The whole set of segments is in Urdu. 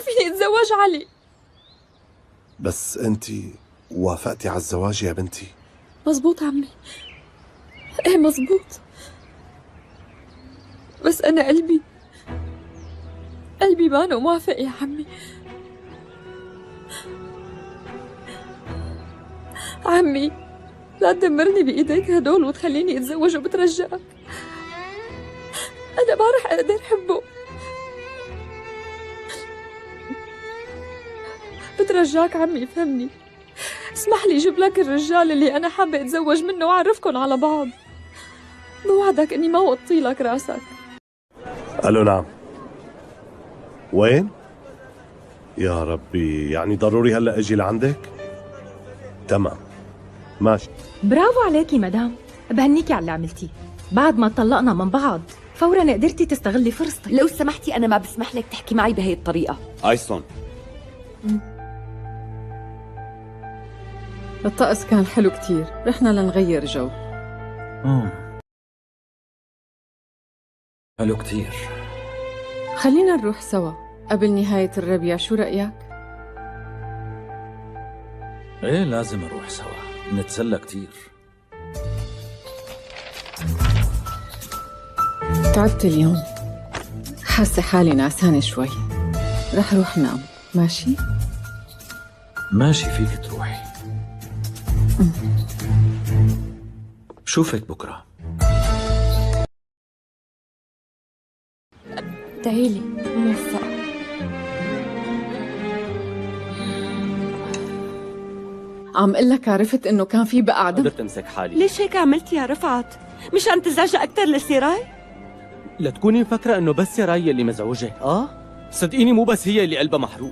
فيني اتزوج علي. بس انت وافقتي على الزواج يا بنتي؟ مزبوط عمي، ايه مزبوط، بس انا قلبي ما موافق يا عمي. عمي لا تدمرني بإيديك هدول وتخليني اتزوج، وبترجاك أنا ما رح أقدر حبه. بترجاك عمي فهمني، اسمح لي جيب لك الرجال اللي أنا حابة أتزوج منه وأعرفكن على بعض. بوعدك إني ما وطي لك راسك. قالوا نعم. وين؟ يا ربي، يعني ضروري هلأ أجي لعندك؟ تمام ماشي. برافو عليكي مدام، بهنيكي على اللي عملتيه. بعد ما طلقنا من بعض فورا قدرتي تستغلي فرصتك. لو سمحتي أنا ما بسمح لك تحكي معي بهي الطريقة. آيسون، الطقس كان حلو كتير، رحنا لنغير جو. حلو كتير. خلينا نروح سوا قبل نهاية الربيع، شو رأيك؟ ايه لازم نروح سوا، نتسلى كتير. تعبت اليوم، حاسة حالي نعسانة شوي، رح روح نام. ماشي؟ ماشي، فيك تروحي. بشوفك بكرة. ادعيلي موفقة. عم قلك عرفت انه كان في بقى عدم. قدرت امسك حالي. ليش هيك عملت يا رفعت؟ مشان تزعجها أكتر لسراي؟ لا تكوني مفكرة انه بس سراي اللي مزعوجك. صدقيني مو بس هي اللي قلبها محروق.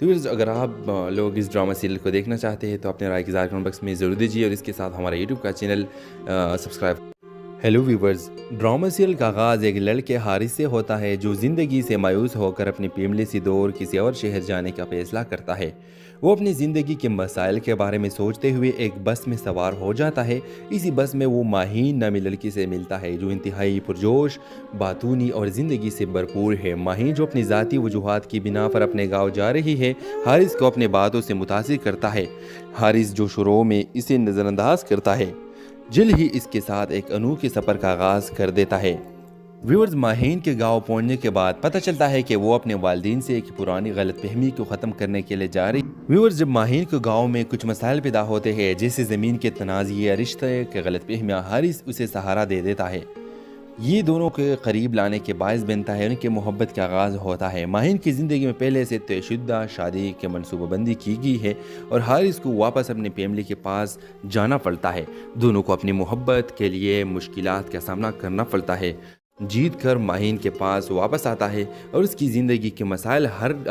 تو ویورز اگر آپ لوگ اس ڈرامہ سیریل کو دیکھنا چاہتے ہیں تو اپنے رائے کی اظہار کمنٹ باکس میں ضرور دیجیے اور اس کے ساتھ ہمارا یوٹیوب کا channel subscribe. Hello viewers, drama serial کا آغاز ایک لڑکے حارث سے ہوتا ہے جو زندگی سے مایوس ہو کر اپنی فیملی سے دور کسی اور شہر جانے کا فیصلہ کرتا ہے. وہ اپنی زندگی کے مسائل کے بارے میں سوچتے ہوئے ایک بس میں سوار ہو جاتا ہے. اسی بس میں وہ ماہین نامی لڑکی سے ملتا ہے جو انتہائی پرجوش، باتونی اور زندگی سے بھرپور ہے. ماہین جو اپنی ذاتی وجوہات کی بنا پر اپنے گاؤں جا رہی ہے، حارث کو اپنے باتوں سے متاثر کرتا ہے. حارث جو شروع میں اسے نظر انداز کرتا ہے، جلد ہی اس کے ساتھ ایک انوکھے سفر کا آغاز کر دیتا ہے. ویورز، ماہین کے گاؤں پہنچنے کے بعد پتہ چلتا ہے کہ وہ اپنے والدین سے ایک پرانی غلط فہمی کو ختم کرنے کے لیے جا رہی. ویورز، جب ماہین کے گاؤں میں کچھ مسائل پیدا ہوتے ہیں جیسے زمین کے تنازع یا رشتے کے غلط فہمیاں، حارث اسے سہارا دے دیتا ہے. یہ دونوں کے قریب لانے کے باعث بنتا ہے، ان کے محبت کا آغاز ہوتا ہے. ماہین کی زندگی میں پہلے سے طے شدہ شادی کی منصوبہ بندی کی گئی ہے اور حارث کو واپس اپنی فیملی کے پاس جانا پڑتا ہے. دونوں کو اپنی محبت کے لیے مشکلات کا سامنا کرنا پڑتا ہے. جیت کر ماہین کے پاس واپس آتا ہے اور اس کی زندگی کے مسائل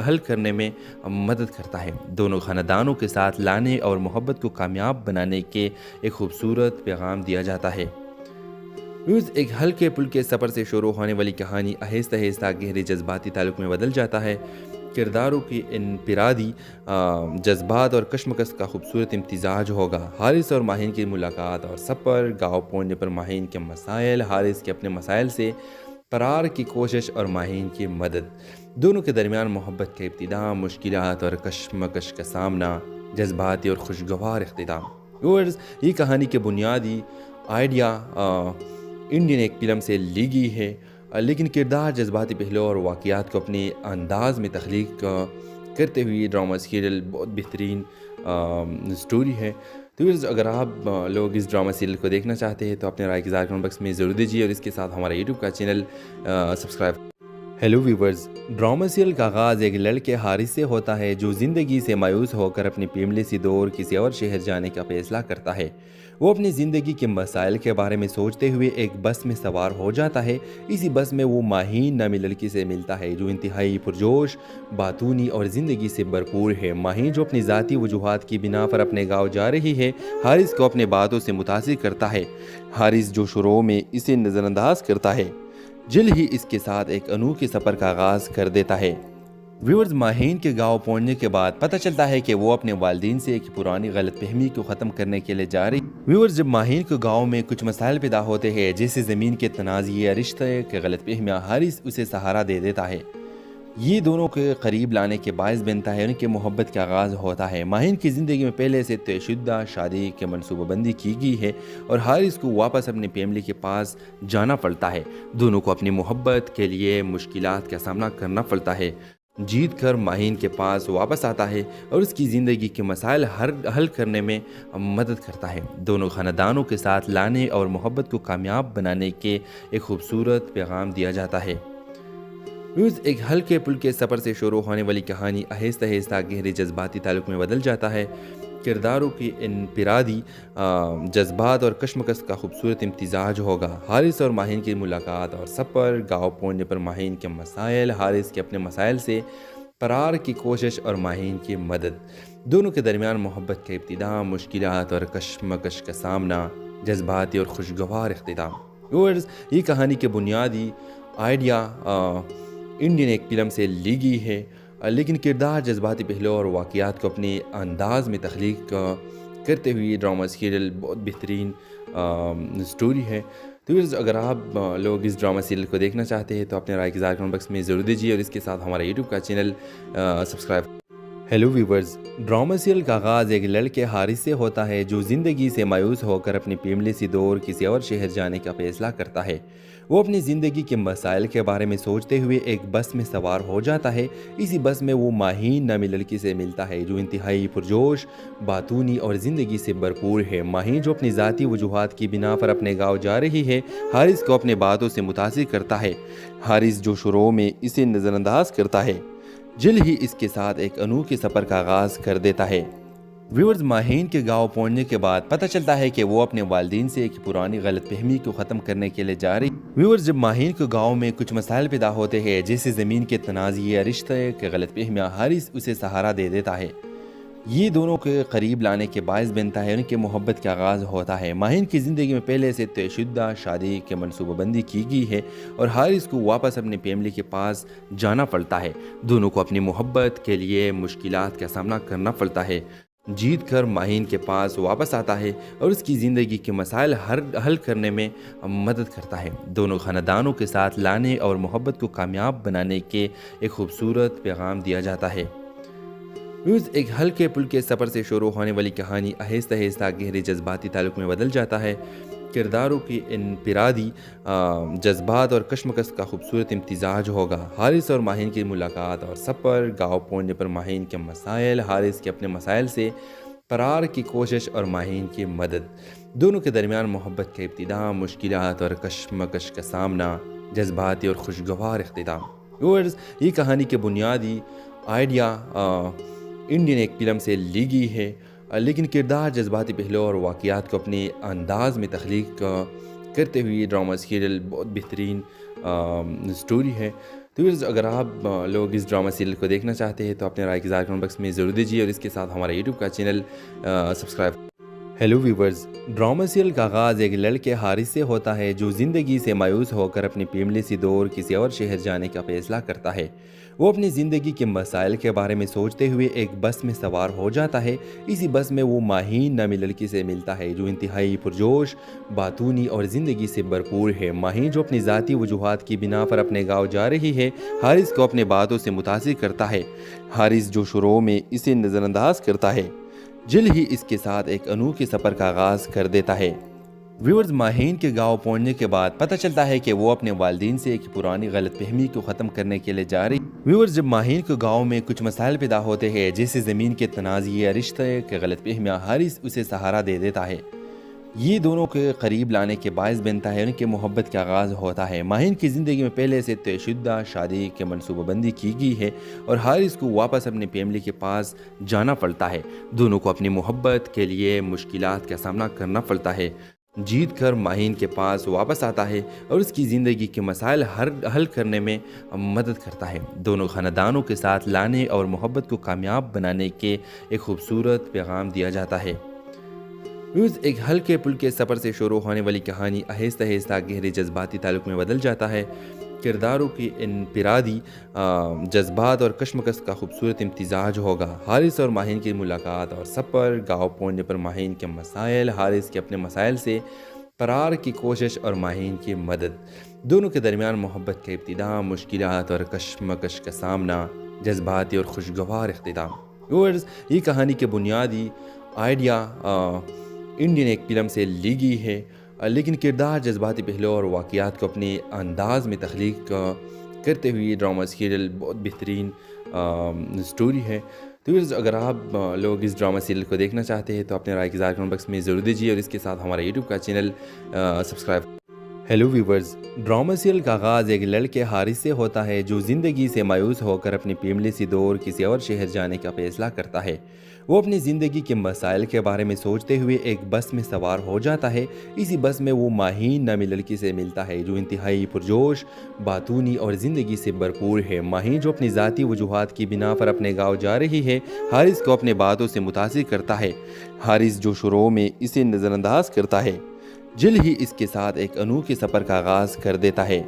حل کرنے میں مدد کرتا ہے. دونوں خاندانوں کے ساتھ لانے اور محبت کو کامیاب بنانے کے ایک خوبصورت پیغام دیا جاتا ہے. ایک ہلکے پھلکے سفر سے شروع ہونے والی کہانی آہستہ آہستہ گہرے جذباتی تعلق میں بدل جاتا ہے. کرداروں کی انفرادی جذبات اور کشمکش کا خوبصورت امتزاج ہوگا. حارث اور ماہین کی ملاقات اور سفر، گاؤں پہنچنے پر ماہین کے مسائل، حارث کے اپنے مسائل سے فرار کی کوشش اور ماہین کی مدد، دونوں کے درمیان محبت کا ابتدا، مشکلات اور کشمکش کا سامنا، جذباتی اور خوشگوار اختتام. ویورز، یہ کہانی کے بنیادی آئیڈیا انڈین ایک فلم سے لی گئی ہے، لیکن کردار، جذباتی پہلو اور واقعات کو اپنے انداز میں تخلیق کرتے ہوئے یہ ڈرامہ سیریل بہت بہترین سٹوری ہے. تو اگر آپ لوگ اس ڈرامہ سیریل کو دیکھنا چاہتے ہیں تو اپنے رائے کی اظہار کمنٹ باکس میں ضرور دیجیے اور اس کے ساتھ ہمارا یوٹیوب کا channel subscribe. Hello viewers, drama serial کا آغاز ایک لڑکے حارث سے ہوتا ہے جو زندگی سے مایوس ہو کر اپنی فیملی سے دور کسی اور شہر جانے کا فیصلہ کرتا ہے. وہ اپنی زندگی کے مسائل کے بارے میں سوچتے ہوئے ایک بس میں سوار ہو جاتا ہے. اسی بس میں وہ ماہین نامی لڑکی سے ملتا ہے جو انتہائی پرجوش، باتونی اور زندگی سے بھرپور ہے. ماہین جو اپنی ذاتی وجوہات کی بنا پر اپنے گاؤں جا رہی ہے، حارث کو اپنے باتوں سے متاثر کرتا ہے. حارث جو شروع میں اسے نظر انداز کرتا ہے، جلد ہی اس کے ساتھ ایک انوکھے سفر کا آغاز کر دیتا ہے. ویورز، ماہین کے گاؤں پہنچنے کے بعد پتہ چلتا ہے کہ وہ اپنے والدین سے ایک پرانی غلط فہمی کو ختم کرنے کے لیے جا رہی. ویورز، جب ماہین کے گاؤں میں کچھ مسائل پیدا ہوتے ہیں جیسے زمین کے تنازع یا رشتے کے غلط فہمیاں، حارث اسے سہارا دے دیتا ہے. یہ دونوں کے قریب لانے کے باعث بنتا ہے، ان کے محبت کا آغاز ہوتا ہے. ماہین کی زندگی میں پہلے سے طے شدہ شادی کی منصوبہ بندی کی گئی ہے اور حارث کو واپس اپنی فیملی کے پاس جانا پڑتا ہے. دونوں کو اپنی محبت کے لیے مشکلات کا سامنا کرنا پڑتا ہے. جیت کر ماہین کے پاس واپس آتا ہے اور اس کی زندگی کے مسائل حل کرنے میں مدد کرتا ہے. دونوں خاندانوں کے ساتھ لانے اور محبت کو کامیاب بنانے کے ایک خوبصورت پیغام دیا جاتا ہے. ایک ہلکے پھلکے سفر سے شروع ہونے والی کہانی آہستہ آہستہ گہرے جذباتی تعلق میں بدل جاتا ہے. کرداروں کی انفرادی جذبات اور کشمکش کا خوبصورت امتزاج ہوگا. حارث اور ماہین کی ملاقات اور سفر، گاؤں پہنچنے پر ماہین کے مسائل، حارث کے اپنے مسائل سے فرار کی کوشش اور ماہین کی مدد، دونوں کے درمیان محبت کا ابتدا، مشکلات اور کشمکش کا سامنا، جذباتی اور خوشگوار اختتام. ویورز، یہ کہانی کے بنیادی آئیڈیا انڈین ایک فلم سے لی گئی ہے، لیکن کردار، جذباتی پہلو اور واقعات کو اپنے انداز میں تخلیق کرتے ہوئے یہ ڈرامہ سیریل بہت بہترین سٹوری ہے. تو اگر آپ لوگ اس ڈرامہ سیریل کو دیکھنا چاہتے ہیں تو اپنے رائے کی اظہار کمنٹ باکس میں ضرور دیجیے اور اس کے ساتھ ہمارا یوٹیوب کا channel subscribe. Hello viewers, drama serial کا آغاز ایک لڑکے حارث سے ہوتا ہے جو زندگی سے مایوس ہو کر اپنی فیملی سے دور کسی اور شہر جانے کا فیصلہ کرتا ہے. وہ اپنی زندگی کے مسائل کے بارے میں سوچتے ہوئے ایک بس میں سوار ہو جاتا ہے. اسی بس میں وہ ماہین نامی لڑکی سے ملتا ہے جو انتہائی پرجوش، باتونی اور زندگی سے بھرپور ہے. ماہین جو اپنی ذاتی وجوہات کی بنا پر اپنے گاؤں جا رہی ہے، حارث کو اپنے باتوں سے متاثر کرتا ہے. حارث جو شروع میں اسے نظر انداز کرتا ہے، جلد ہی اس کے ساتھ ایک انوکھے سفر کا آغاز کر دیتا ہے. ویورز ماہین کے گاؤں پہنچنے کے بعد پتہ چلتا ہے کہ وہ اپنے والدین سے ایک پرانی غلط فہمی کو ختم کرنے کے لیے جا رہی۔ ویورز جب ماہین کے گاؤں میں کچھ مسائل پیدا ہوتے ہیں جیسے زمین کے تنازع یا رشتے کے غلط فہمیاں، حارث اسے سہارا دے دیتا ہے۔ یہ دونوں کے قریب لانے کے باعث بنتا ہے ان کے محبت کا آغاز ہوتا ہے۔ ماہین کی زندگی میں پہلے سے طے شدہ شادی کی منصوبہ بندی کی گئی ہے اور حارث کو واپس اپنی فیملی کے پاس جانا پڑتا ہے۔ دونوں کو اپنی محبت کے لیے مشکلات کا سامنا کرنا پڑتا ہے۔ جیت کر ماہین کے پاس واپس آتا ہے اور اس کی زندگی کے مسائل حل کرنے میں مدد کرتا ہے۔ دونوں خاندانوں کے ساتھ لانے اور محبت کو کامیاب بنانے کے ایک خوبصورت پیغام دیا جاتا ہے۔ ایک ہلکے پھلکے سفر سے شروع ہونے والی کہانی آہستہ آہستہ گہرے جذباتی تعلق میں بدل جاتا ہے۔ کرداروں کی انفرادی جذبات اور کشمکش کا خوبصورت امتزاج ہوگا۔ حارث اور ماہین کی ملاقات اور سفر، گاؤں پہنچنے پر ماہین کے مسائل، حارث کے اپنے مسائل سے فرار کی کوشش اور ماہین کی مدد، دونوں کے درمیان محبت کا ابتدا، مشکلات اور کشمکش کا سامنا، جذباتی اور خوشگوار اختتام۔ ویورز، یہ کہانی کے بنیادی آئیڈیا انڈین ایک فلم سے لی گئی ہے، لیکن کردار، جذباتی پہلو اور واقعات کو اپنے انداز میں تخلیق کرتے ہوئے ڈرامہ سیریل بہت بہترین سٹوری ہے۔ تو اگر آپ لوگ اس ڈرامہ سیریل کو دیکھنا چاہتے ہیں تو اپنے رائے کی اظہار کمنٹ باکس میں ضرور دیجیے اور اس کے ساتھ ہمارا یوٹیوب کا channel subscribe. Hello viewers, drama serial کا آغاز ایک لڑکے حارث سے ہوتا ہے جو زندگی سے مایوس ہو کر اپنی فیملی سے دور کسی اور شہر جانے کا فیصلہ کرتا ہے۔ وہ اپنی زندگی کے مسائل کے بارے میں سوچتے ہوئے ایک بس میں سوار ہو جاتا ہے۔ اسی بس میں وہ ماہین نامی لڑکی سے ملتا ہے جو انتہائی پرجوش، باتونی اور زندگی سے بھرپور ہے۔ ماہین جو اپنی ذاتی وجوہات کی بنا پر اپنے گاؤں جا رہی ہے، حارث کو اپنے باتوں سے متاثر کرتا ہے۔ حارث جو شروع میں اسے نظر انداز کرتا ہے، جلد ہی اس کے ساتھ ایک انوکھے سفر کا آغاز کر دیتا ہے۔ ویورز، ماہین کے گاؤں پہنچنے کے بعد پتہ چلتا ہے کہ وہ اپنے والدین سے ایک پرانی غلط فہمی کو ختم کرنے کے لیے جا رہی۔ ویورز، جب ماہین کے گاؤں میں کچھ مسائل پیدا ہوتے ہیں جیسے زمین کے تنازع یا رشتے کے غلط فہمیاں، حارث اسے سہارا دے دیتا ہے۔ یہ دونوں کے قریب لانے کے باعث بنتا ہے ان کے محبت کا آغاز ہوتا ہے۔ ماہین کی زندگی میں پہلے سے طے شدہ شادی کی منصوبہ بندی کی گئی ہے اور حارث کو واپس اپنی فیملی کے پاس جانا پڑتا ہے۔ دونوں کو اپنی محبت کے لیے مشکلات کا سامنا کرنا پڑتا ہے۔ جیت کر ماہین کے پاس واپس آتا ہے اور اس کی زندگی کے مسائل حل کرنے میں مدد کرتا ہے۔ دونوں خاندانوں کے ساتھ لانے اور محبت کو کامیاب بنانے کے ایک خوبصورت پیغام دیا جاتا ہے۔ ایک ہلکے پھلکے سفر سے شروع ہونے والی کہانی آہستہ آہستہ گہرے جذباتی تعلق میں بدل جاتا ہے۔ کرداروں کی انفرادی جذبات اور کشمکش کا خوبصورت امتزاج ہوگا۔ حارث اور ماہین کی ملاقات اور سفر، گاؤں پہنچنے پر ماہین کے مسائل، حارث کے اپنے مسائل سے فرار کی کوشش اور ماہین کی مدد، دونوں کے درمیان محبت کا ابتدا، مشکلات اور کشمکش کا سامنا، جذباتی اور خوشگوار اختتام۔ ویورز، یہ کہانی کے بنیادی آئیڈیا انڈین ایک فلم سے لی گئی ہے، لیکن کردار، جذباتی پہلو اور واقعات کو اپنے انداز میں تخلیق کرتے ہوئے ڈرامہ سیریل بہت بہترین سٹوری ہے۔ تو اگر آپ لوگ اس ڈرامہ سیریل کو دیکھنا چاہتے ہیں تو اپنے رائے کی اظہار کمنٹ باکس میں ضرور دیجیے اور اس کے ساتھ ہمارا یوٹیوب کا channel subscribe. Hello viewers, drama serial کا آغاز ایک لڑکے حارث سے ہوتا ہے جو زندگی سے مایوس ہو کر اپنی فیملی سے دور کسی اور شہر جانے کا فیصلہ کرتا ہے۔ وہ اپنی زندگی کے مسائل کے بارے میں سوچتے ہوئے ایک بس میں سوار ہو جاتا ہے۔ اسی بس میں وہ ماہین نامی لڑکی سے ملتا ہے جو انتہائی پرجوش، باتونی اور زندگی سے بھرپور ہے۔ ماہین جو اپنی ذاتی وجوہات کی بنا پر اپنے گاؤں جا رہی ہے، حارث کو اپنے باتوں سے متاثر کرتا ہے۔ حارث جو شروع میں اسے نظر انداز کرتا ہے، جلد ہی اس کے ساتھ ایک انوکھے سفر کا آغاز کر دیتا ہے۔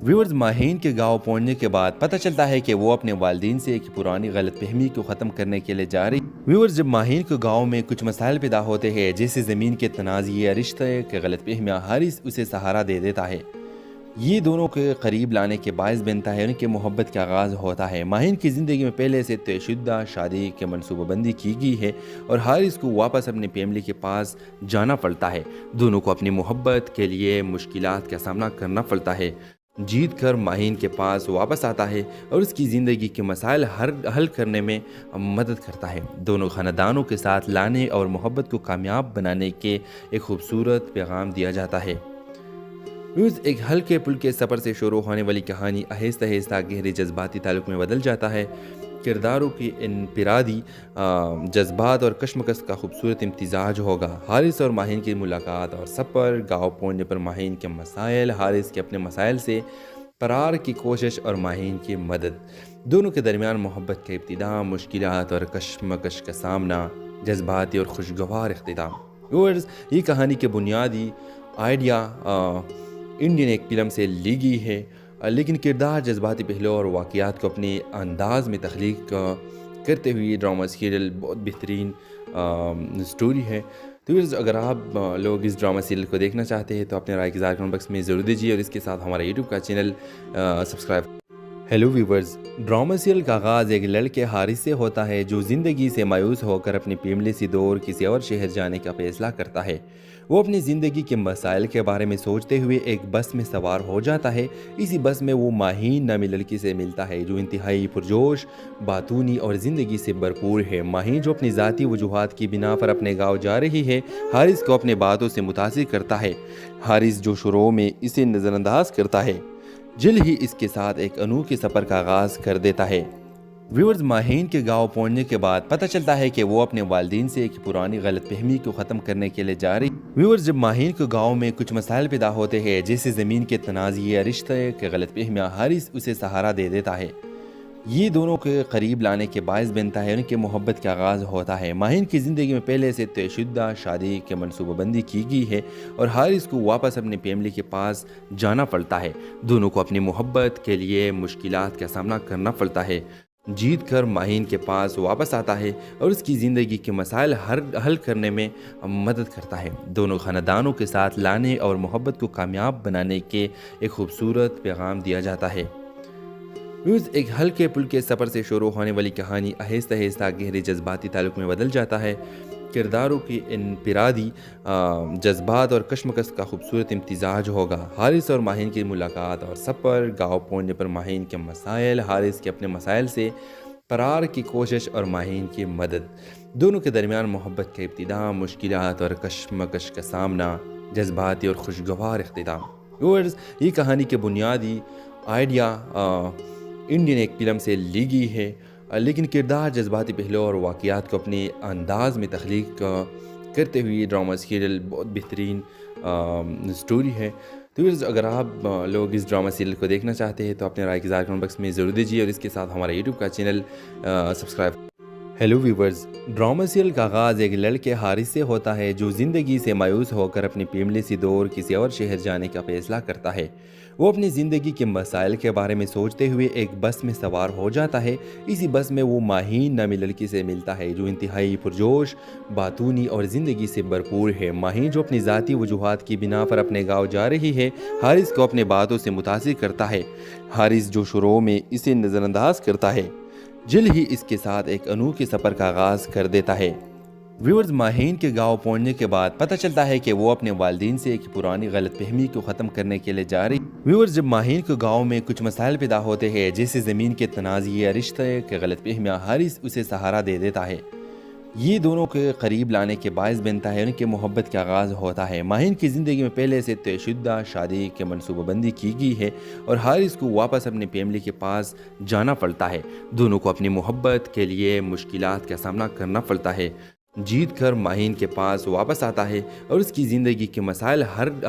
ویورز، ماہین کے گاؤں پہنچنے کے بعد پتہ چلتا ہے کہ وہ اپنے والدین سے ایک پرانی غلط فہمی کو ختم کرنے کے لیے جا رہی۔ ویورز، جب ماہین کے گاؤں میں کچھ مسائل پیدا ہوتے ہیں جیسے زمین کے تنازع یا رشتے کے غلط فہمیاں، حارث اسے سہارا دے دیتا ہے۔ یہ دونوں کے قریب لانے کے باعث بنتا ہے ان کے محبت کا آغاز ہوتا ہے۔ ماہین کی زندگی میں پہلے سے طے شدہ شادی کی منصوبہ بندی کی گئی ہے اور حارث کو واپس اپنی فیملی کے پاس جانا پڑتا ہے۔ دونوں کو اپنی محبت کے لیے مشکلات کا سامنا کرنا پڑتا ہے۔ جیت کر ماہین کے پاس واپس آتا ہے اور اس کی زندگی کے مسائل حل کرنے میں مدد کرتا ہے۔ دونوں خاندانوں کے ساتھ لانے اور محبت کو کامیاب بنانے کے ایک خوبصورت پیغام دیا جاتا ہے۔ ایک ہلکے پھلکے سفر سے شروع ہونے والی کہانی آہستہ آہستہ گہرے جذباتی تعلق میں بدل جاتا ہے۔ کرداروں کی انفرادی جذبات اور کشمکش کا خوبصورت امتزاج ہوگا۔ حارث اور ماہین کی ملاقات اور سفر، گاؤں پہنچنے پر ماہین کے مسائل، حارث کے اپنے مسائل سے فرار کی کوشش اور ماہین کی مدد، دونوں کے درمیان محبت کا ابتدا، مشکلات اور کشمکش کا سامنا، جذباتی اور خوشگوار اختتام۔ ویورز، یہ کہانی کے بنیادی آئیڈیا انڈین ایک فلم سے لی گئی ہے، لیکن کردار، جذباتی پہلو اور واقعات کو اپنے انداز میں تخلیق کرتے ہوئے ڈرامہ سیریل بہت بہترین سٹوری ہے۔ تو ویورز، اگر آپ لوگ اس ڈرامہ سیریل کو دیکھنا چاہتے ہیں تو اپنے رائے کی اظہار کمنٹ باکس میں ضرور دیجیے اور اس کے ساتھ ہمارا یوٹیوب کا channel subscribe. Hello viewers, drama serial کا آغاز ایک لڑکے حارث سے ہوتا ہے جو زندگی سے مایوس ہو کر اپنی فیملی سے دور کسی اور شہر جانے کا فیصلہ کرتا ہے۔ وہ اپنی زندگی کے مسائل کے بارے میں سوچتے ہوئے ایک بس میں سوار ہو جاتا ہے۔ اسی بس میں وہ ماہین نامی لڑکی سے ملتا ہے جو انتہائی پرجوش، باتونی اور زندگی سے بھرپور ہے۔ ماہین، جو اپنی ذاتی وجوہات کی بنا پر اپنے گاؤں جا رہی ہے، حارث کو اپنے باتوں سے متاثر کرتا ہے۔ حارث، جو شروع میں اسے نظر انداز کرتا ہے، جلد ہی اس کے ساتھ ایک انوکھے سفر کا آغاز کر دیتا ہے۔ ویورز، ماہین کے گاؤں پہنچنے کے بعد پتہ چلتا ہے کہ وہ اپنے والدین سے ایک پرانی غلط فہمی کو ختم کرنے کے لیے جا رہی۔ ویورز، جب ماہین کے گاؤں میں کچھ مسائل پیدا ہوتے ہیں جیسے زمین کے تنازع یا رشتے کے غلط فہمیاں، حارث اسے سہارا دے دیتا ہے۔ یہ دونوں کے قریب لانے کے باعث بنتا ہے، ان کے محبت کا آغاز ہوتا ہے۔ ماہین کی زندگی میں پہلے سے طے شدہ شادی کی منصوبہ بندی کی گئی ہے اور حارث کو واپس اپنی فیملی کے پاس جانا پڑتا ہے۔ دونوں کو اپنی محبت کے لیے مشکلات کا سامنا کرنا پڑتا ہے۔ جیت کر ماہین کے پاس واپس آتا ہے اور اس کی زندگی کے مسائل حل کرنے میں مدد کرتا ہے۔ دونوں خاندانوں کے ساتھ لانے اور محبت کو کامیاب بنانے کے ایک خوبصورت پیغام دیا جاتا ہے۔ ایک ہلکے پھلکے سفر سے شروع ہونے والی کہانی آہستہ آہستہ گہرے جذباتی تعلق میں بدل جاتا ہے۔ کرداروں کی انفرادی جذبات اور کشمکش کا خوبصورت امتزاج ہوگا۔ حارث اور ماہین کی ملاقات اور سفر، گاؤں پہنچنے پر ماہین کے مسائل، حارث کے اپنے مسائل سے فرار کی کوشش اور ماہین کی مدد، دونوں کے درمیان محبت کا ابتدا، مشکلات اور کشمکش کا سامنا، جذباتی اور خوشگوار اختتام۔ ویورز، یہ کہانی کے بنیادی آئیڈیا انڈین ایک فلم سے لی گئی ہے، لیکن کردار، جذباتی پہلو اور واقعات کو اپنے انداز میں تخلیق کرتے ہوئے ڈرامہ سیریل بہت بہترین سٹوری ہے۔ تو ویورز، اگر آپ لوگ اس ڈرامہ سیریل کو دیکھنا چاہتے ہیں تو اپنے رائے کی اظہار کمنٹ باکس میں ضرور دیجیے اور اس کے ساتھ ہمارا یوٹیوب کا channel subscribe. Hello viewers, drama serial کا آغاز ایک لڑکے حارث سے ہوتا ہے جو زندگی سے مایوس ہو کر اپنی فیملی سے دور کسی اور شہر جانے کا فیصلہ کرتا ہے۔ وہ اپنی زندگی کے مسائل کے بارے میں سوچتے ہوئے ایک بس میں سوار ہو جاتا ہے۔ اسی بس میں وہ ماہین نامی لڑکی سے ملتا ہے جو انتہائی پرجوش، باتونی اور زندگی سے بھرپور ہے۔ ماہین، جو اپنی ذاتی وجوہات کی بنا پر اپنے گاؤں جا رہی ہے، حارث کو اپنے باتوں سے متاثر کرتا ہے۔ حارث، جو شروع میں اسے نظر انداز کرتا ہے، جلد ہی اس کے ساتھ ایک انوکھے سفر کا آغاز کر دیتا ہے۔ ویورز، ماہین کے گاؤں پہنچنے کے بعد پتہ چلتا ہے کہ وہ اپنے والدین سے ایک پرانی غلط فہمی کو ختم کرنے کے لیے جا رہی۔ ویورز، جب ماہین کے گاؤں میں کچھ مسائل پیدا ہوتے ہیں جیسے زمین کے تنازع یا رشتے کے غلط فہمیاں، حارث اسے سہارا دے دیتا ہے۔ یہ دونوں کے قریب لانے کے باعث بنتا ہے، ان کے محبت کا آغاز ہوتا ہے۔ ماہین کی زندگی میں پہلے سے طے شدہ شادی کی منصوبہ بندی کی گئی ہے اور حارث کو واپس اپنی فیملی کے پاس جانا پڑتا ہے۔ دونوں کو اپنی محبت کے لیے مشکلات کا سامنا کرنا پڑتا ہے۔ جیت کر ماہین کے پاس واپس آتا ہے اور اس کی زندگی کے مسائل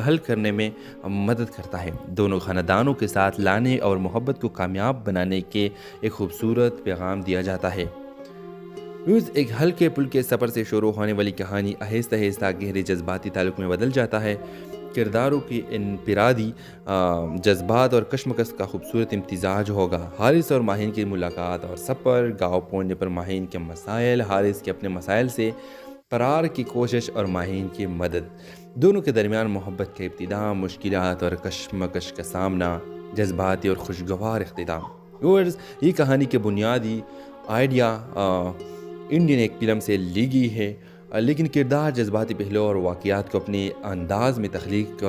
حل کرنے میں مدد کرتا ہے۔ دونوں خاندانوں کے ساتھ لانے اور محبت کو کامیاب بنانے کے ایک خوبصورت پیغام دیا جاتا ہے۔ ایک ہلکے پھلکے سفر سے شروع ہونے والی کہانی آہستہ آہستہ گہرے جذباتی تعلق میں بدل جاتا ہے۔ کرداروں کی انفرادی جذبات اور کشمکش کا خوبصورت امتزاج ہوگا۔ حارث اور ماہین کی ملاقات اور سفر، گاؤں پہنچنے پر ماہین کے مسائل، حارث کے اپنے مسائل سے فرار کی کوشش اور ماہین کی مدد، دونوں کے درمیان محبت کا ابتدا، مشکلات اور کشمکش کا سامنا، جذباتی اور خوشگوار اختتام۔ ویورز، یہ کہانی کے بنیادی آئیڈیا انڈین ایک فلم سے لی گئی ہے، لیکن کردار، جذباتی پہلو اور واقعات کو اپنے انداز میں تخلیق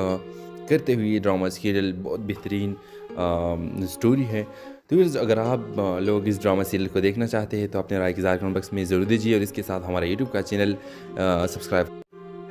کرتے ہوئے ڈرامہ سیریل بہت بہترین سٹوری ہے۔ تو ویورز، اگر آپ لوگ اس ڈرامہ سیریل کو دیکھنا چاہتے ہیں تو اپنے رائے کی اظہار کمنٹ باکس میں ضرور دیجیے اور اس کے ساتھ ہمارا یوٹیوب کا چینل سبسکرائب۔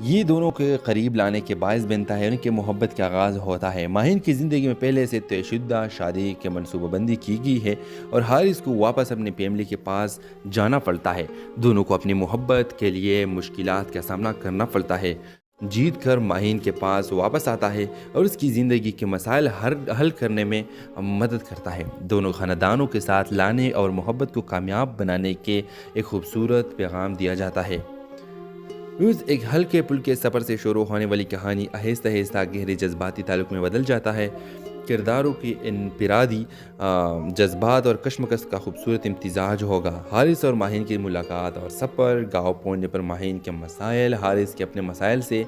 یہ دونوں کے قریب لانے کے باعث بنتا ہے ان کے محبت کا آغاز ہوتا ہے۔ ماہین کی زندگی میں پہلے سے طے شدہ شادی کی منصوبہ بندی کی گئی ہے اور حارث کو واپس اپنی فیملی کے پاس جانا پڑتا ہے۔ دونوں کو اپنی محبت کے لیے مشکلات کا سامنا کرنا پڑتا ہے۔ جیت کر ماہین کے پاس واپس آتا ہے اور اس کی زندگی کے مسائل حل کرنے میں مدد کرتا ہے۔ دونوں خاندانوں کے ساتھ لانے اور محبت کو کامیاب بنانے کے ایک خوبصورت پیغام دیا جاتا ہے۔ ایک ہلکے پھلکے سفر سے شروع ہونے والی کہانی آہستہ آہستہ گہرے جذباتی تعلق میں بدل جاتا ہے۔ کرداروں کی انفرادی جذبات اور کشمکش کا خوبصورت امتزاج ہوگا۔ حارث اور ماہین کی ملاقات اور سفر، گاؤں پہنچنے پر ماہین کے مسائل، حارث کے اپنے مسائل سے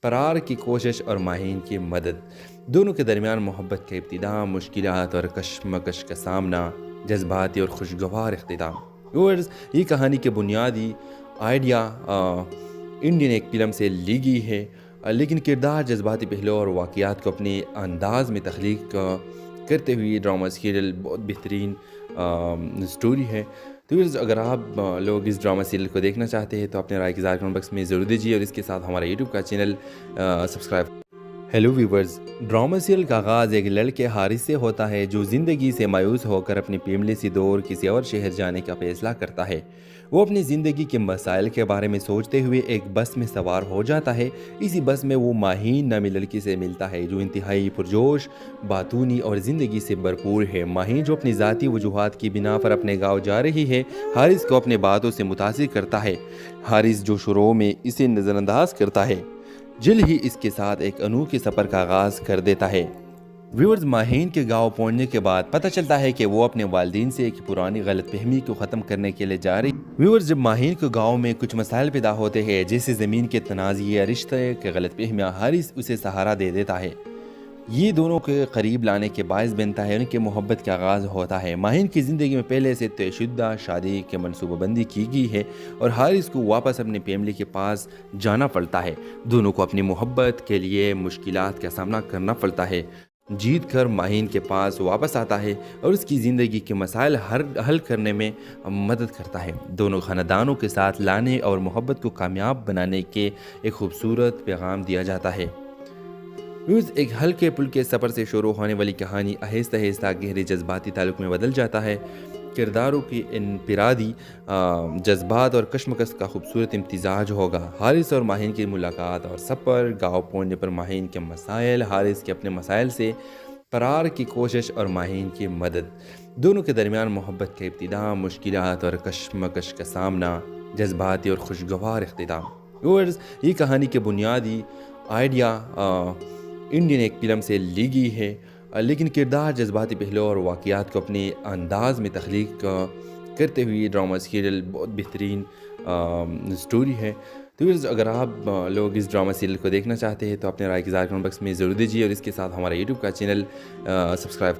فرار کی کوشش اور ماہین کی مدد، دونوں کے درمیان محبت کا ابتدا، مشکلات اور کشمکش کا سامنا، جذباتی اور خوشگوار اختتام۔ ویورز، یہ کہانی کے بنیادی آئیڈیا انڈین ایک فلم سے لی گئی ہے، لیکن کردار، جذباتی پہلو اور واقعات کو اپنے انداز میں تخلیق کرتے ہوئے ڈرامہ سیریل بہت بہترین سٹوری ہے۔ تو اگر آپ لوگ اس ڈرامہ سیریل کو دیکھنا چاہتے ہیں تو اپنے رائے کی اظہار کمنٹ باکس میں ضرور دیجیے اور اس کے ساتھ ہمارا یوٹیوب کا channel subscribe. Hello viewers, drama serial کا آغاز ایک لڑکے حارث سے ہوتا ہے جو زندگی سے مایوس ہو کر اپنی فیملی سے دور کسی اور شہر جانے کا فیصلہ کرتا ہے۔ وہ اپنی زندگی کے مسائل کے بارے میں سوچتے ہوئے ایک بس میں سوار ہو جاتا ہے۔ اسی بس میں وہ ماہین نامی لڑکی سے ملتا ہے جو انتہائی پرجوش، باتونی اور زندگی سے بھرپور ہے۔ ماہین جو اپنی ذاتی وجوہات کی بنا پر اپنے گاؤں جا رہی ہے، حارث کو اپنے باتوں سے متاثر کرتا ہے۔ حارث جو شروع میں اسے نظر انداز کرتا ہے، جلد ہی اس کے ساتھ ایک انوکھے سفر کا آغاز کر دیتا ہے۔ ویورز، ماہین کے گاؤں پہنچنے کے بعد پتہ چلتا ہے کہ وہ اپنے والدین سے ایک پرانی غلط فہمی کو ختم کرنے کے لیے جا رہی۔ ویورز، جب ماہین کے گاؤں میں کچھ مسائل پیدا ہوتے ہیں جیسے زمین کے تنازع یا رشتے کے غلط فہمیاں، حارث اسے سہارا دے دیتا ہے۔ یہ دونوں کے قریب لانے کے باعث بنتا ہے ان کے محبت کا آغاز ہوتا ہے۔ ماہین کی زندگی میں پہلے سے طے شدہ شادی کی منصوبہ بندی کی گئی ہے اور حارث کو واپس اپنی فیملی کے پاس جانا پڑتا ہے۔ دونوں کو اپنی محبت کے لیے مشکلات کا سامنا کرنا پڑتا ہے۔ جیت کر ماہین کے پاس واپس آتا ہے اور اس کی زندگی کے مسائل حل کرنے میں مدد کرتا ہے۔ دونوں خاندانوں کے ساتھ لانے اور محبت کو کامیاب بنانے کے ایک خوبصورت پیغام دیا جاتا ہے۔ ایک ہلکے پھلکے سفر سے شروع ہونے والی کہانی آہستہ آہستہ گہرے جذباتی تعلق میں بدل جاتا ہے۔ کرداروں کی انفرادی جذبات اور کشمکش کا خوبصورت امتزاج ہوگا۔ حارث اور ماہین کی ملاقات اور سفر، گاؤں پہنچنے پر ماہین کے مسائل، حارث کے اپنے مسائل سے فرار کی کوشش اور ماہین کی مدد، دونوں کے درمیان محبت کا ابتدا، مشکلات اور کشمکش کا سامنا، جذباتی اور خوشگوار اختتام۔ ویورز، یہ کہانی کے بنیادی آئیڈیا انڈین ایک فلم سے لی گئی ہے، لیکن کردار، جذباتی پہلو اور واقعات کو اپنے انداز میں تخلیق کرتے ہوئے ڈرامہ سیریل بہت بہترین سٹوری ہے۔ تو اگر آپ لوگ اس ڈرامہ سیریل کو دیکھنا چاہتے ہیں تو اپنے رائے کی اظہار کمنٹ باکس میں ضرور دیجیے اور اس کے ساتھ ہمارا یوٹیوب کا channel subscribe.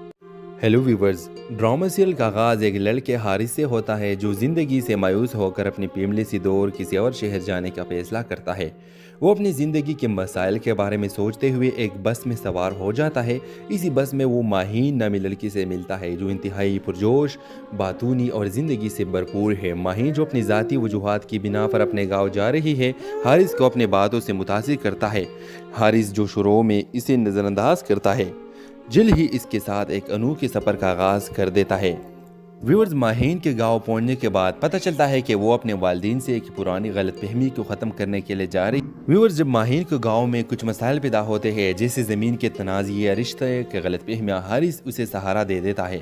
Hello viewers, drama serial کا آغاز ایک لڑکے حارث سے ہوتا ہے جو زندگی سے مایوس ہو کر اپنی فیملی سے دور کسی اور شہر جانے کا فیصلہ کرتا ہے۔ وہ اپنی زندگی کے مسائل کے بارے میں سوچتے ہوئے ایک بس میں سوار ہو جاتا ہے۔ اسی بس میں وہ ماہین نامی لڑکی سے ملتا ہے جو انتہائی پرجوش، باتونی اور زندگی سے بھرپور ہے۔ ماہین جو اپنی ذاتی وجوہات کی بنا پر اپنے گاؤں جا رہی ہے، حارث کو اپنے باتوں سے متاثر کرتا ہے۔ حارث جو شروع میں اسے نظر انداز کرتا ہے، جلد ہی اس کے ساتھ ایک انوکھے سفر کا آغاز کر دیتا ہے۔ ویورز، ماہین کے گاؤں پہنچنے کے بعد پتہ چلتا ہے کہ وہ اپنے والدین سے ایک پرانی غلط فہمی کو ختم کرنے کے لیے جا رہی۔ ویورز، جب ماہین کے گاؤں میں کچھ مسائل پیدا ہوتے ہیں جیسے زمین کے تنازع یا رشتے کے غلط فہمیاں، حارث اسے سہارا دے دیتا ہے۔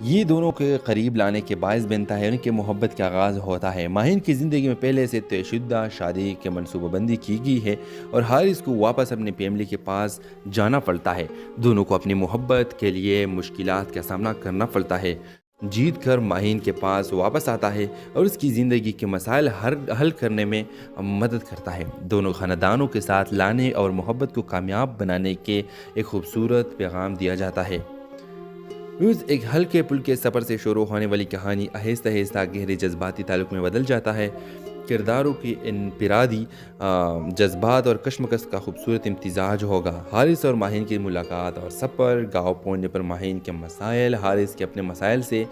یہ دونوں کے قریب لانے کے باعث بنتا ہے ان کے محبت کا آغاز ہوتا ہے۔ ماہین کی زندگی میں پہلے سے طے شدہ شادی کی منصوبہ بندی کی گئی ہے اور حارث کو واپس اپنی فیملی کے پاس جانا پڑتا ہے۔ دونوں کو اپنی محبت کے لیے مشکلات کا سامنا کرنا پڑتا ہے۔ جیت کر ماہین کے پاس واپس آتا ہے اور اس کی زندگی کے مسائل حل کرنے میں مدد کرتا ہے۔ دونوں خاندانوں کے ساتھ لانے اور محبت کو کامیاب بنانے کے ایک خوبصورت پیغام دیا جاتا ہے۔ ایک ہلکے پھلکے سفر سے شروع ہونے والی کہانی آہستہ آہستہ گہرے جذباتی تعلق میں بدل جاتا ہے۔ کرداروں کی انفرادی جذبات اور کشمکش کا خوبصورت امتزاج ہوگا۔ حارث اور ماہین کی ملاقات اور سفر، گاؤں پہنچنے پر ماہین کے مسائل، حارث کے اپنے مسائل سے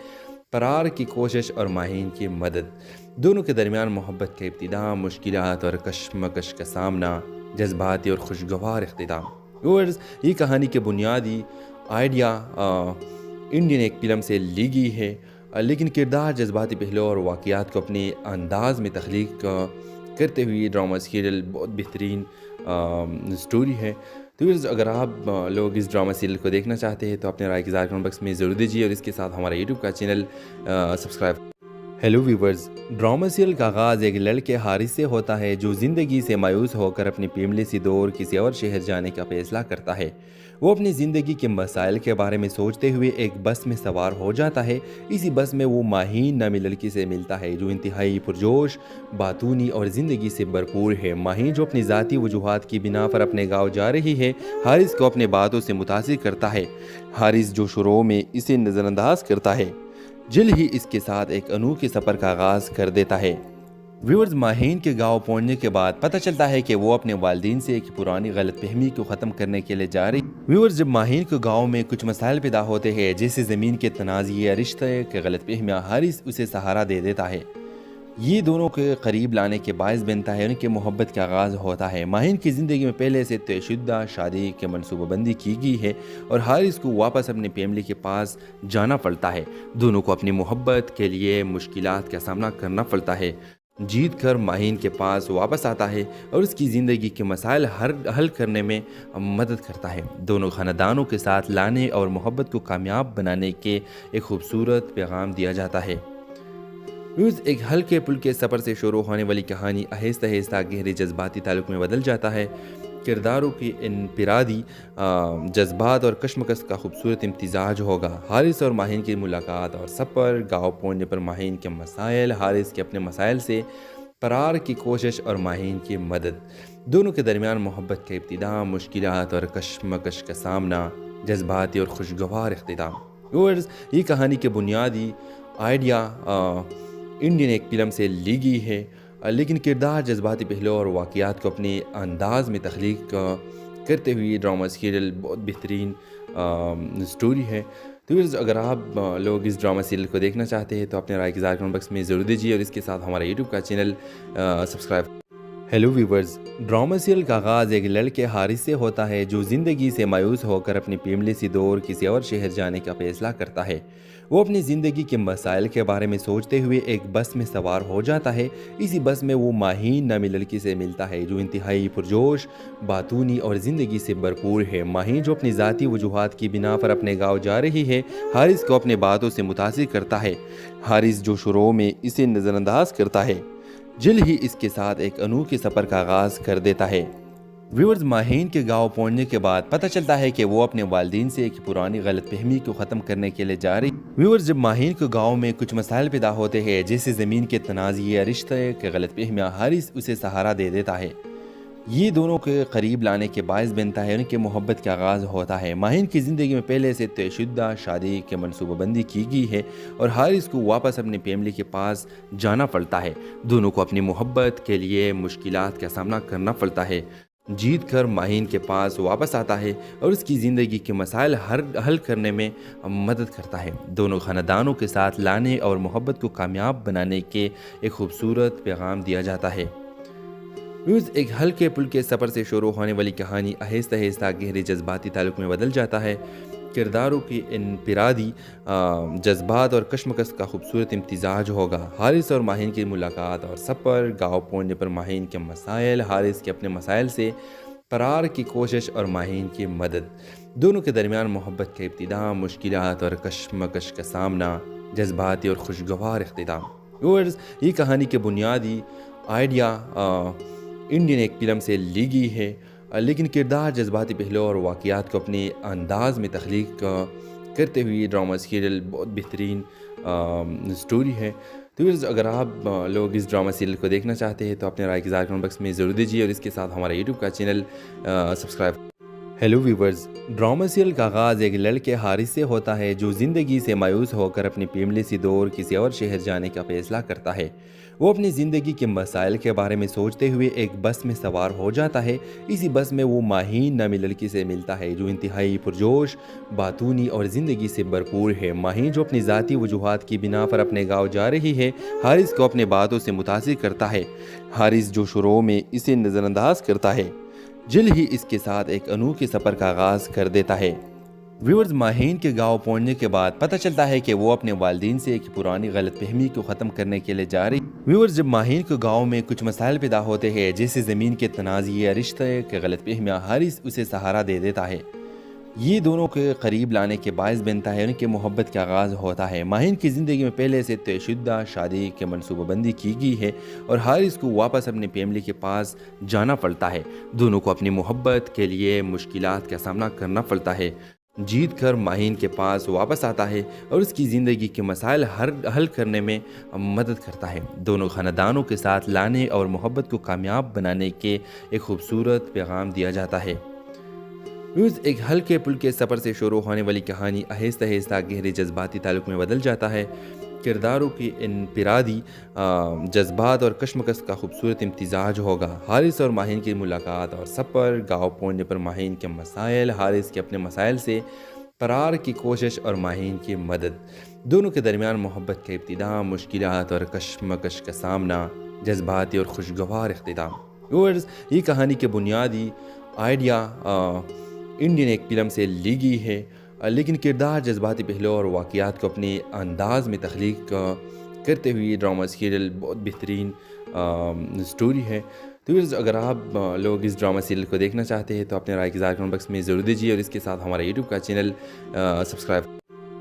فرار کی کوشش اور ماہین کی مدد، دونوں کے درمیان محبت کا ابتدا، مشکلات اور کشمکش کا سامنا، جذباتی اور خوشگوار اختتام۔ ویورز، یہ کہانی کے بنیادی آئیڈیا انڈین ایک فلم سے لی گئی ہے، لیکن کردار، جذباتی پہلو اور واقعات کو اپنے انداز میں تخلیق کرتے ہوئے یہ ڈرامہ سیریل بہت بہترین سٹوری ہے۔ تو ویورز، اگر آپ لوگ اس ڈرامہ سیریل کو دیکھنا چاہتے ہیں تو اپنے رائے کی اظہار کمنٹ باکس میں ضرور دیجیے اور اس کے ساتھ ہمارا یوٹیوب کا channel subscribe. Hello viewers, drama serial کا آغاز ایک لڑکے حارث سے ہوتا ہے جو زندگی سے مایوس ہو کر اپنی فیملی سے دور کسی اور شہر جانے کا فیصلہ کرتا ہے۔ وہ اپنی زندگی کے مسائل کے بارے میں سوچتے ہوئے ایک بس میں سوار ہو جاتا ہے۔ اسی بس میں وہ ماہین نامی لڑکی سے ملتا ہے جو انتہائی پرجوش، باتونی اور زندگی سے بھرپور ہے۔ ماہین جو اپنی ذاتی وجوہات کی بنا پر اپنے گاؤں جا رہی ہے، حارث کو اپنے باتوں سے متاثر کرتا ہے۔ حارث جو شروع میں اسے نظر انداز کرتا ہے، جلد ہی اس کے ساتھ ایک انوکھے سفر کا آغاز کر دیتا ہے۔ ویورز، ماہین کے گاؤں پہنچنے کے بعد پتہ چلتا ہے کہ وہ اپنے والدین سے ایک پرانی غلط فہمی کو ختم کرنے کے لیے جا رہی۔ ویورز، جب ماہین کے گاؤں میں کچھ مسائل پیدا ہوتے ہیں جیسے زمین کے تنازع یا رشتے کے غلط فہمیاں، حارث اسے سہارا دے دیتا ہے۔ یہ دونوں کے قریب لانے کے باعث بنتا ہے، ان کی محبت کا آغاز ہوتا ہے۔ ماہین کی زندگی میں پہلے سے طے شدہ شادی کی منصوبہ بندی کی گئی ہے اور حارث کو واپس اپنی فیملی کے پاس جانا پڑتا ہے۔ دونوں کو اپنی محبت کے لیے مشکلات کا سامنا کرنا پڑتا ہے۔ جیت کر ماہین کے پاس واپس آتا ہے اور اس کی زندگی کے مسائل حل کرنے میں مدد کرتا ہے۔ دونوں خاندانوں کے ساتھ لانے اور محبت کو کامیاب بنانے کے ایک خوبصورت پیغام دیا جاتا ہے۔ ایک ہلکے پھلکے سفر سے شروع ہونے والی کہانی آہستہ آہستہ گہرے جذباتی تعلق میں بدل جاتا ہے۔ کرداروں کی انفرادی جذبات اور کشمکش کا خوبصورت امتزاج ہوگا۔ حارث اور ماہین کی ملاقات اور سفر، گاؤں پہنچنے پر ماہین کے مسائل، حارث کے اپنے مسائل سے فرار کی کوشش اور ماہین کی مدد، دونوں کے درمیان محبت کا ابتدا، مشکلات اور کشمکش کا سامنا، جذباتی اور خوشگوار اختتام۔ ویورز، یہ کہانی کے بنیادی آئیڈیا انڈین ایک فلم سے لی گئی ہے، لیکن کردار، جذباتی پہلو اور واقعات کو اپنے انداز میں تخلیق کرتے ہوئے یہ ڈرامہ سیریل بہت بہترین سٹوری ہے۔ تو ویورز، اگر آپ لوگ اس ڈرامہ سیریل کو دیکھنا چاہتے ہیں تو اپنے رائے کی اظہار کمنٹ باکس میں ضرور دیجیے اور اس کے ساتھ ہمارا یوٹیوب کا channel subscribe. Hello viewers, drama serial کا آغاز ایک لڑکے حارث سے ہوتا ہے جو زندگی سے مایوس ہو کر اپنی فیملی سے دور کسی اور شہر جانے کا فیصلہ کرتا ہے۔ وہ اپنی زندگی کے مسائل کے بارے میں سوچتے ہوئے ایک بس میں سوار ہو جاتا ہے۔ اسی بس میں وہ ماہین نامی لڑکی سے ملتا ہے جو انتہائی پرجوش، باتونی اور زندگی سے بھرپور ہے۔ ماہین جو اپنی ذاتی وجوہات کی بنا پر اپنے گاؤں جا رہی ہے، حارث کو اپنے باتوں سے متاثر کرتا ہے۔ حارث جو شروع میں اسے نظر انداز کرتا ہے، جلد ہی اس کے ساتھ ایک انوکھے سفر کا آغاز کر دیتا ہے۔ ویورز، ماہین کے گاؤں پہنچنے کے بعد پتہ چلتا ہے کہ وہ اپنے والدین سے ایک پرانی غلط فہمی کو ختم کرنے کے لیے جا رہی۔ ویورز، جب ماہین کے گاؤں میں کچھ مسائل پیدا ہوتے ہیں جیسے زمین کے تنازع یا رشتے کے غلط فہمیاں، حارث اسے سہارا دے دیتا ہے۔ یہ دونوں کے قریب لانے کے باعث بنتا ہے، ان کی محبت کا آغاز ہوتا ہے۔ ماہین کی زندگی میں پہلے سے طے شدہ شادی کی منصوبہ بندی کی گئی ہے اور حارث کو واپس اپنی فیملی کے پاس جانا پڑتا ہے۔ دونوں کو اپنی محبت کے لیے مشکلات کا سامنا کرنا پڑتا ہے۔ جیت کر ماہین کے پاس واپس آتا ہے اور اس کی زندگی کے مسائل حل کرنے میں مدد کرتا ہے۔ دونوں خاندانوں کے ساتھ لانے اور محبت کو کامیاب بنانے کے ایک خوبصورت پیغام دیا جاتا ہے۔ ایک ہلکے پھلکے سفر سے شروع ہونے والی کہانی آہستہ آہستہ گہرے جذباتی تعلق میں بدل جاتا ہے۔ کرداروں کی انفرادی جذبات اور کشمکش کا خوبصورت امتزاج ہوگا۔ حارث اور ماہین کی ملاقات اور سفر، گاؤں پہنچنے پر ماہین کے مسائل، حارث کے اپنے مسائل سے فرار کی کوشش اور ماہین کی مدد، دونوں کے درمیان محبت کا ابتدا، مشکلات اور کشمکش کا سامنا، جذباتی اور خوشگوار اختتام۔ ویورز، یہ کہانی کے بنیادی آئیڈیا انڈین ایک فلم سے لی گئی ہے، لیکن کردار، جذباتی پہلو اور واقعات کو اپنے انداز میں تخلیق کرتے ہوئے یہ ڈرامہ سیریل بہت بہترین سٹوری ہے۔ تو ویورز، اگر آپ لوگ اس ڈرامہ سیریل کو دیکھنا چاہتے ہیں تو اپنے رائے کی اظہار کمنٹ باکس میں ضرور دیجیے اور اس کے ساتھ ہمارا یوٹیوب کا channel subscribe. Hello viewers, drama serial کا آغاز ایک لڑکے حارث سے ہوتا ہے جو زندگی سے مایوس ہو کر اپنی فیملی سے دور کسی اور شہر جانے کا فیصلہ کرتا ہے۔ وہ اپنی زندگی کے مسائل کے بارے میں سوچتے ہوئے ایک بس میں سوار ہو جاتا ہے۔ اسی بس میں وہ ماہین نامی لڑکی سے ملتا ہے جو انتہائی پرجوش، باتونی اور زندگی سے بھرپور ہے۔ ماہین جو اپنی ذاتی وجوہات کی بنا پر اپنے گاؤں جا رہی ہے، حارث کو اپنے باتوں سے متاثر کرتا ہے۔ حارث جو شروع میں اسے نظر انداز کرتا ہے، جلد ہی اس کے ساتھ ایک انوکھے سفر کا آغاز کر دیتا ہے۔ ویورز، ماہین کے گاؤں پہنچنے کے بعد پتہ چلتا ہے کہ وہ اپنے والدین سے ایک پرانی غلط فہمی کو ختم کرنے کے لیے جا رہی۔ ویورز، جب ماہین کے گاؤں میں کچھ مسائل پیدا ہوتے ہیں جیسے زمین کے تنازع یا رشتے کے غلط فہمیاں، حارث اسے سہارا دے دیتا ہے۔ یہ دونوں کے قریب لانے کے باعث بنتا ہے، ان کے محبت کا آغاز ہوتا ہے۔ ماہین کی زندگی میں پہلے سے طے شدہ شادی کی منصوبہ بندی کی گئی ہے اور حارث کو واپس اپنی فیملی کے پاس جانا پڑتا ہے۔ دونوں کو اپنی محبت کے لیے مشکلات کا سامنا کرنا پڑتا ہے۔ جیت کر ماہین کے پاس واپس آتا ہے اور اس کی زندگی کے مسائل حل کرنے میں مدد کرتا ہے۔ دونوں خاندانوں کے ساتھ لانے اور محبت کو کامیاب بنانے کے ایک خوبصورت پیغام دیا جاتا ہے۔ ایک ہلکے پھلکے سفر سے شروع ہونے والی کہانی آہستہ آہستہ گہرے جذباتی تعلق میں بدل جاتا ہے۔ کرداروں کی انفرادی جذبات اور کشمکش کا خوبصورت امتزاج ہوگا۔ حارث اور ماہین کی ملاقات اور سفر، گاؤں پہنچنے پر ماہین کے مسائل، حارث کے اپنے مسائل سے فرار کی کوشش اور ماہین کی مدد، دونوں کے درمیان محبت کا ابتدا، مشکلات اور کشمکش کا سامنا، جذباتی اور خوشگوار اختتام۔ ویورز، یہ کہانی کے بنیادی آئیڈیا انڈین ایک فلم سے لی گئی ہے، لیکن کردار، جذباتی پہلو اور واقعات کو اپنے انداز میں تخلیق کرتے ہوئے یہ ڈرامہ سیریل بہت بہترین سٹوری ہے۔ تو اگر آپ لوگ اس ڈرامہ سیریل کو دیکھنا چاہتے ہیں تو اپنے رائے کی اظہار کمنٹ باکس میں ضرور دیجیے اور اس کے ساتھ ہمارا یوٹیوب کا channel subscribe.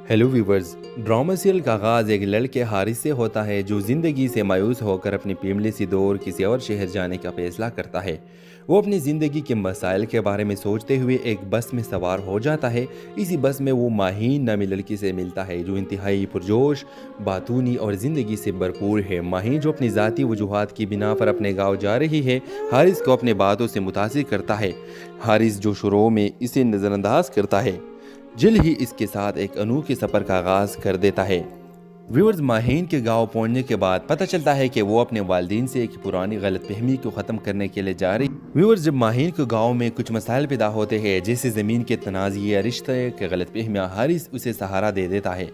Hello viewers, drama serial کا آغاز ایک لڑکے حارث سے ہوتا ہے جو زندگی سے مایوس ہو کر اپنی فیملی سے دور کسی اور شہر جانے کا فیصلہ کرتا ہے۔ وہ اپنی زندگی کے مسائل کے بارے میں سوچتے ہوئے ایک بس میں سوار ہو جاتا ہے۔ اسی بس میں وہ ماہین نامی لڑکی سے ملتا ہے جو انتہائی پرجوش، باتونی اور زندگی سے بھرپور ہے۔ ماہین جو اپنی ذاتی وجوہات کی بنا پر اپنے گاؤں جا رہی ہے، حارث کو اپنے باتوں سے متاثر کرتا ہے۔ حارث جو شروع میں اسے نظر انداز کرتا ہے، جلد ہی اس کے ساتھ ایک انوکھے سفر کا آغاز کر دیتا ہے۔ ویورز، ماہین کے گاؤں پہنچنے کے بعد پتہ چلتا ہے کہ وہ اپنے والدین سے ایک پرانی غلط فہمی کو ختم کرنے کے لیے جا رہی۔ ویورز، جب ماہین کے گاؤں میں کچھ مسائل پیدا ہوتے ہیں جیسے زمین کے تنازع یا رشتے کے غلط فہمیاں، حارث اسے سہارا دے دیتا ہے۔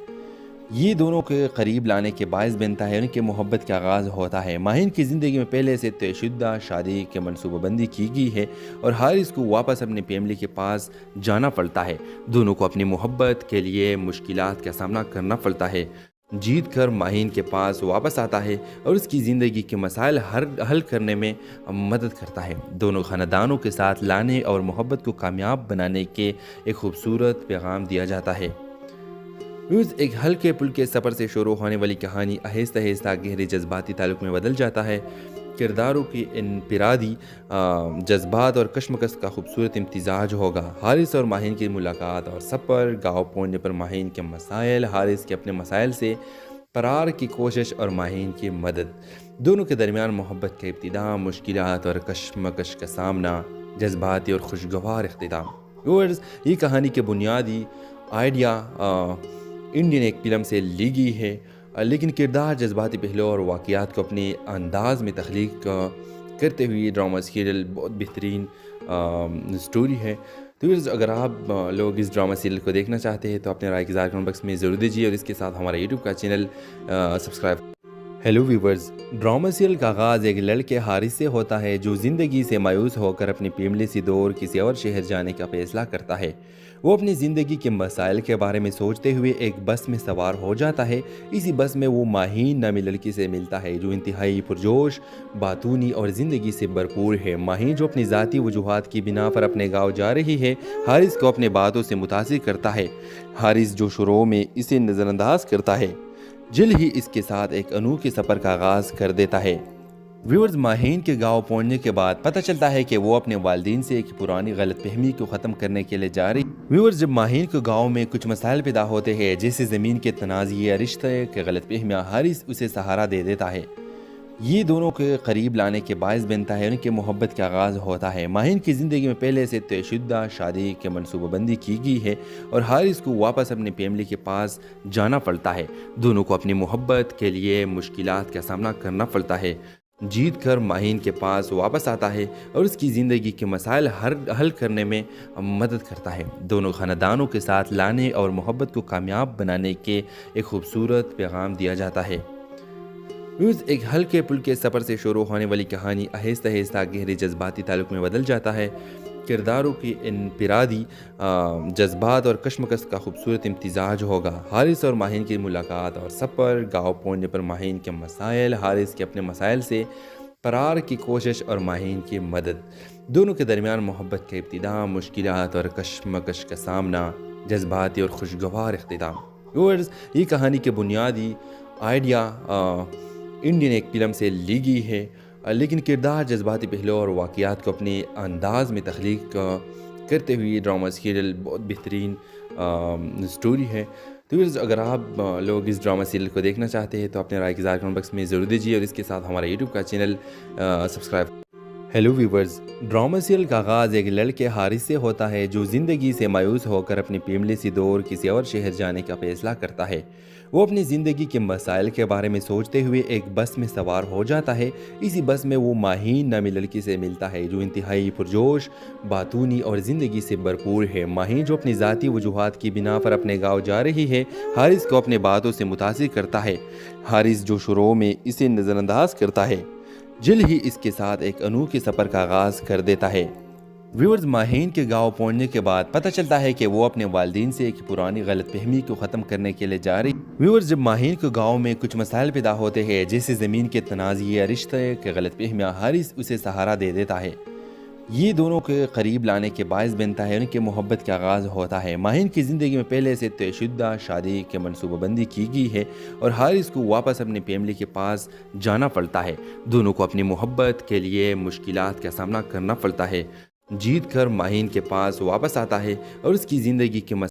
یہ دونوں کے قریب لانے کے باعث بنتا ہے، ان کے محبت کا آغاز ہوتا ہے۔ ماہین کی زندگی میں پہلے سے طے شدہ شادی کی منصوبہ بندی کی گئی ہے اور حارث کو واپس اپنی فیملی کے پاس جانا پڑتا ہے۔ دونوں کو اپنی محبت کے لیے مشکلات کا سامنا کرنا پڑتا ہے۔ جیت کر ماہین کے پاس واپس آتا ہے اور اس کی زندگی کے مسائل حل کرنے میں مدد کرتا ہے۔ دونوں خاندانوں کے ساتھ لانے اور محبت کو کامیاب بنانے کے ایک خوبصورت پیغام دیا جاتا ہے۔ ایک ہلکے پھلکے سفر سے شروع ہونے والی کہانی آہستہ آہستہ گہرے جذباتی تعلق میں بدل جاتا ہے۔ کرداروں کی انفرادی جذبات اور کشمکش کا خوبصورت امتزاج ہوگا۔ حارث اور ماہین کی ملاقات اور سفر، گاؤں پہنچنے پر ماہین کے مسائل، حارث کے اپنے مسائل سے فرار کی کوشش اور ماہین کی مدد، دونوں کے درمیان محبت کا ابتدا، مشکلات اور کشمکش کا سامنا، جذباتی اور خوشگوار اختتام۔ ویورز، یہ کہانی کے بنیادی آئیڈیا انڈین ایک فلم سے لی گئی ہے، لیکن کردار، جذباتی پہلو اور واقعات کو اپنے انداز میں تخلیق کرتے ہوئے یہ ڈرامہ سیریل بہت بہترین سٹوری ہے۔ تو اگر آپ لوگ اس ڈرامہ سیریل کو دیکھنا چاہتے ہیں تو اپنے رائے کی اظہار کمنٹ باکس میں ضرور دیجیے اور اس کے ساتھ ہمارا یوٹیوب کا channel subscribe. Hello viewers, drama serial کا آغاز ایک لڑکے حارث سے ہوتا ہے جو زندگی سے مایوس ہو کر اپنی فیملی سے دور کسی اور شہر جانے کا فیصلہ کرتا ہے۔ وہ اپنی زندگی کے مسائل کے بارے میں سوچتے ہوئے ایک بس میں سوار ہو جاتا ہے۔ اسی بس میں وہ ماہین نامی لڑکی سے ملتا ہے جو انتہائی پرجوش، باتونی اور زندگی سے بھرپور ہے۔ ماہین جو اپنی ذاتی وجوہات کی بنا پر اپنے گاؤں جا رہی ہے، حارث کو اپنے باتوں سے متاثر کرتا ہے۔ حارث جو شروع میں اسے نظر انداز کرتا ہے، جلد ہی اس کے ساتھ ایک انوکھے سفر کا آغاز کر دیتا ہے۔ ویورز، ماہین کے گاؤں پہنچنے کے بعد پتہ چلتا ہے کہ وہ اپنے والدین سے ایک پرانی غلط فہمی کو ختم کرنے کے لیے جا رہی۔ ویورز، جب ماہین کے گاؤں میں کچھ مسائل پیدا ہوتے ہیں جیسے زمین کے تنازع یا رشتے کے غلط فہمیاں، حارث اسے سہارا دے دیتا ہے۔ یہ دونوں کے قریب لانے کے باعث بنتا ہے ان کی محبت کا آغاز ہوتا ہے۔ ماہین کی زندگی میں پہلے سے طے شدہ شادی کی منصوبہ بندی کی گئی ہے اور حارث کو واپس اپنی فیملی کے پاس جانا پڑتا ہے۔ دونوں کو اپنی محبت کے لیے مشکلات کا سامنا کرنا پڑتا ہے۔ جیت کر ماہین کے پاس واپس آتا ہے اور اس کی زندگی کے مسائل حل کرنے میں مدد کرتا ہے۔ دونوں خاندانوں کے ساتھ لانے اور محبت کو کامیاب بنانے کے ایک خوبصورت پیغام دیا جاتا ہے۔ ایک ہلکے پھلکے سفر سے شروع ہونے والی کہانی آہستہ آہستہ گہرے جذباتی تعلق میں بدل جاتا ہے۔ کرداروں کی انفرادی جذبات اور کشمکش کا خوبصورت امتزاج ہوگا۔ حارث اور ماہین کی ملاقات اور سفر، گاؤں پہنچنے پر ماہین کے مسائل، حارث کے اپنے مسائل سے فرار کی کوشش اور ماہین کی مدد، دونوں کے درمیان محبت کا ابتدا، مشکلات اور کشمکش کا سامنا، جذباتی اور خوشگوار اختتام۔ ویورز، یہ کہانی کے بنیادی آئیڈیا انڈین ایک فلم سے لی گئی ہے، لیکن کردار، جذباتی پہلو اور واقعات کو اپنے انداز میں تخلیق کرتے ہوئے ڈرامہ سیریل بہت بہترین سٹوری ہے۔ تو اگر آپ لوگ اس ڈرامہ سیریل کو دیکھنا چاہتے ہیں تو اپنے رائے کی کمنٹ باکس میں ضرور دیجیے اور اس کے ساتھ ہمارا یوٹیوب کا channel subscribe. Hello viewers, drama serial کا آغاز ایک لڑکے حارث سے ہوتا ہے جو زندگی سے مایوس ہو کر اپنی فیملی سے دور کسی اور شہر جانے کا فیصلہ کرتا ہے۔ وہ اپنی زندگی کے مسائل کے بارے میں سوچتے ہوئے ایک بس میں سوار ہو جاتا ہے۔ اسی بس میں وہ ماہین نامی لڑکی سے ملتا ہے جو انتہائی پرجوش، باتونی اور زندگی سے بھرپور ہے۔ ماہین جو اپنی ذاتی وجوہات کی بنا پر اپنے گاؤں جا رہی ہے، حارث کو اپنے باتوں سے متاثر کرتا ہے۔ حارث جو شروع میں اسے نظر انداز کرتا ہے، جلد ہی اس کے ساتھ ایک انوکھے سفر کا آغاز کر دیتا ہے۔ ویورز، ماہین کے گاؤں پہنچنے کے بعد پتہ چلتا ہے کہ وہ اپنے والدین سے ایک پرانی غلط فہمی کو ختم کرنے کے لیے جا رہی۔ ویورز، جب ماہین کے گاؤں میں کچھ مسائل پیدا ہوتے ہیں جیسے زمین کے تنازع یا رشتے کے غلط فہمیاں، حارث اسے سہارا دے دیتا ہے۔ یہ دونوں کے قریب لانے کے باعث بنتا ہے ان کی محبت کا آغاز ہوتا ہے۔ ماہین کی زندگی میں پہلے سے طے شدہ شادی کی منصوبہ بندی کی گئی ہے اور حارث کو واپس اپنی فیملی کے پاس جانا پڑتا ہے۔ دونوں کو اپنی محبت کے لیے مشکلات کا سامنا کرنا پڑتا ہے۔ جیت کر ماہین کے پاس واپس آتا ہے اور اس کی زندگی کے